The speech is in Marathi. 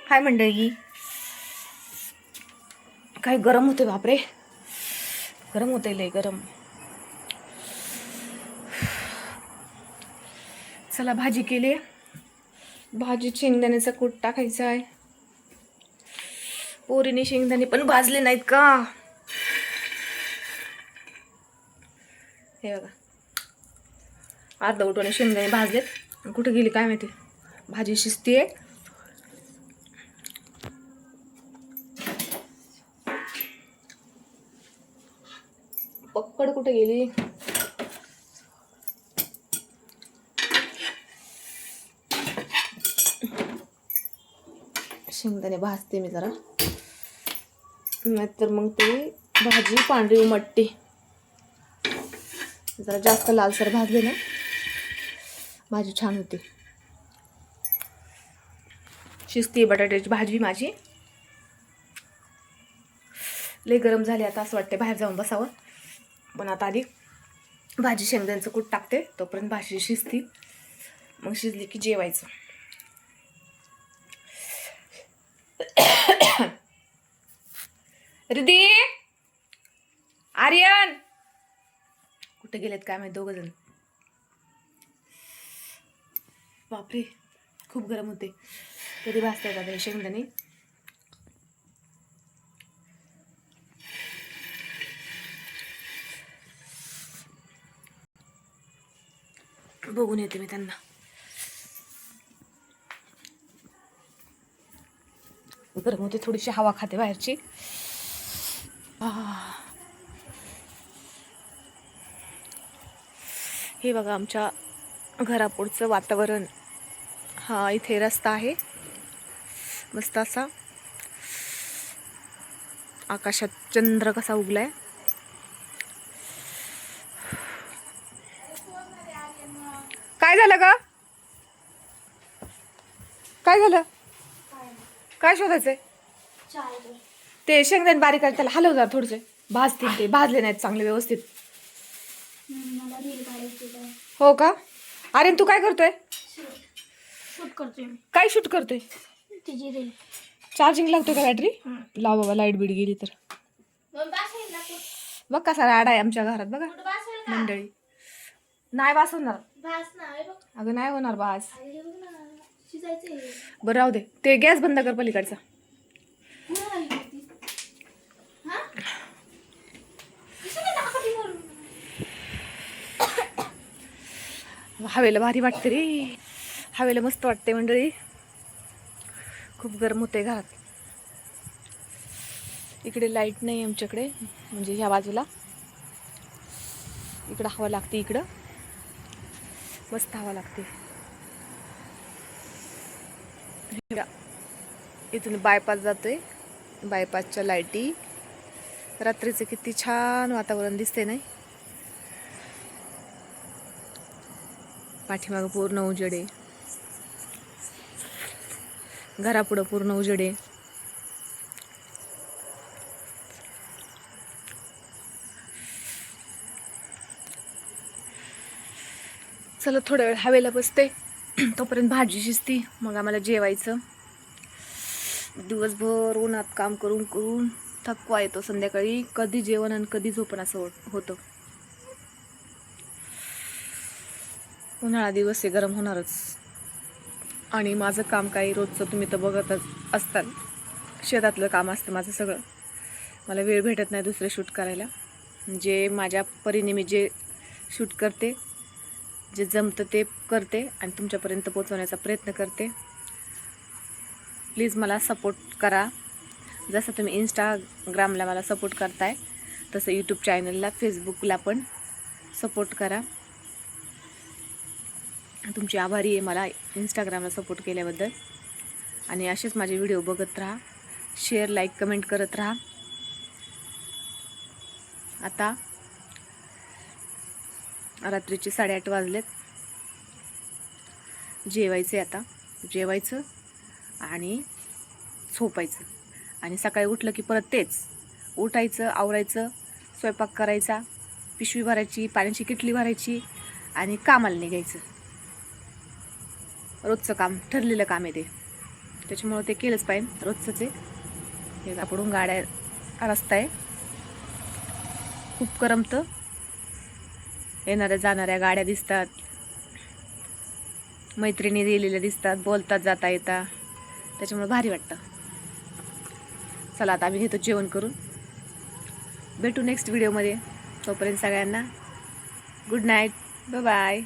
हाय मंडळी, काय गरम होते बापरे, गरम होते लय गरम. चला भाजी केली. भाजी शेंगदाण्याचा कूट टाकायचा आहे. पोरीने शेंगदाणे पण भाजले नाहीत का? हे बघा, अर्धा उठवणे शेंगदाणे भाजलेत. कुठे गेली काय माहिती. भाजी शिजतीये. पक्कड कुठे गेली? शेंगदाणे भाजते मी जरा, नाहीतर मग ते भाजी पांढरी उमटते. जरा जास्त लालसर भाजले ना भाजी छान होते. शिजती बटाट्याची भाजी माझी. लय गरम झाली आता, असं वाटते बाहेर जाऊन बसावं. पण आता आधी भाजी शेंगदाण्याचं कूट टाकते, तोपर्यंत भाजी शिजती. मग शिजली की जेवायचं. रिदी, आर्यन कुठे गेलेत काय माहिती दोघ जण. बापरे, खूप गरम होते. कधी भाजतात आता हे शेंगदाणे. बघून येते मी त्यांना. गरम होते, थोडीशी हवा खाते बाहेरची. हे बघा आमच्या घरापुढचं वातावरण. हा इथे रस्ता आहे मस्त असा. आकाशात चंद्र कसा उगलाय. काय झालं का? काय झालं? काय शोधायचंय? ते शेंगदाणे बारीक आहे, त्याला हलव जरा थोडेसे. भाजतील ते, भाजले नाहीत चांगले व्यवस्थित. हो का? अरे तू काय करतोय? शूट करतोय. काय शूट करतोय? चार्जिंग लागतोय का बॅटरी? लाव बाबा, लाईट बीट गेली तर. बघ कसा राडा आहे आमच्या घरात बघा मंडळी. नाही वाचवणार अगं, नाही होणार बास. बरं राहू दे. ते गॅस बंद कर पलीकडचा. हवेला भारी वाटते रे. हवेला मस्त वाटते मंडळी. खूप गरम होते घरात. इकडे लाईट नाही आमच्याकडे, म्हणजे ह्या बाजूला. इकडं हवा लागते, इकडं मस्त हवा लागते. इथून बायपास जातोय. बायपासच्या लाईटी. रात्रीचं किती छान वातावरण दिसते नाही. पाठीमागं पूर्ण उजेडे, घरापुढं पूर्ण उजेडे. चला थोडा वेळ हवेला बसते, तोपर्यंत भाजी शिजती. मग आम्हाला जेवायचं. दिवसभर उन्हात काम करून करून थकवा येतो. संध्याकाळी कधी जेवण आणि कधी झोपण असं होतं. उन्हाळा दिवस आहे, गरम होणारच. आणि माझं काम काही रोजचं तुम्ही तर बघतच असताल. शेतातलं काम असतं माझं सगळं. मला वेळ भेटत नाही दुसरं शूट करायला. जे माझ्या परीने मी जे शूट करते, जे जमतं ते करते आणि तुमच्यापर्यंत पोहोचवण्याचा प्रयत्न करते. प्लीज मला सपोर्ट करा. जसं तुम्ही इंस्टाग्रामला मला सपोर्ट करताय, तसं यूट्यूब चॅनलला, फेसबुकला पण सपोर्ट करा. तुमची आभारी आहे मला इंस्टाग्रामला सपोर्ट केल्याबद्दल. आणि असेच माझे व्हिडिओ बघत राहा. शेअर, लाईक, कमेंट करत राहा. आता रात्रीचे 8:30 वाजलेत. जेवायचे आता. जेवायचं आणि झोपायचं. आणि सकाळी उठलं की परत तेच. उठायचं, आवरायचं, स्वयंपाक करायचा, पिशवी भरायची, पाण्याची किटली भरायची आणि कामाला निघायचं. रोजचं काम, ठरलेलं काम आहे ते. त्याच्यामुळं ते केलंच पाहिजे, रोजचंच आहे. हे आपण गाड्या रस्ता आहे, खूप करमतं. येणाऱ्या जाणाऱ्या गाड्या दिसतात, मैत्रिणी दिलेल्या दिसतात, बोलतात जाता येता, त्याच्यामुळे भारी वाटतं. चला आता आम्ही घेतो जेवण करून. भेटू नेक्स्ट व्हिडिओमध्ये. तोपर्यंत सगळ्यांना गुड नाईट, बाय बाय.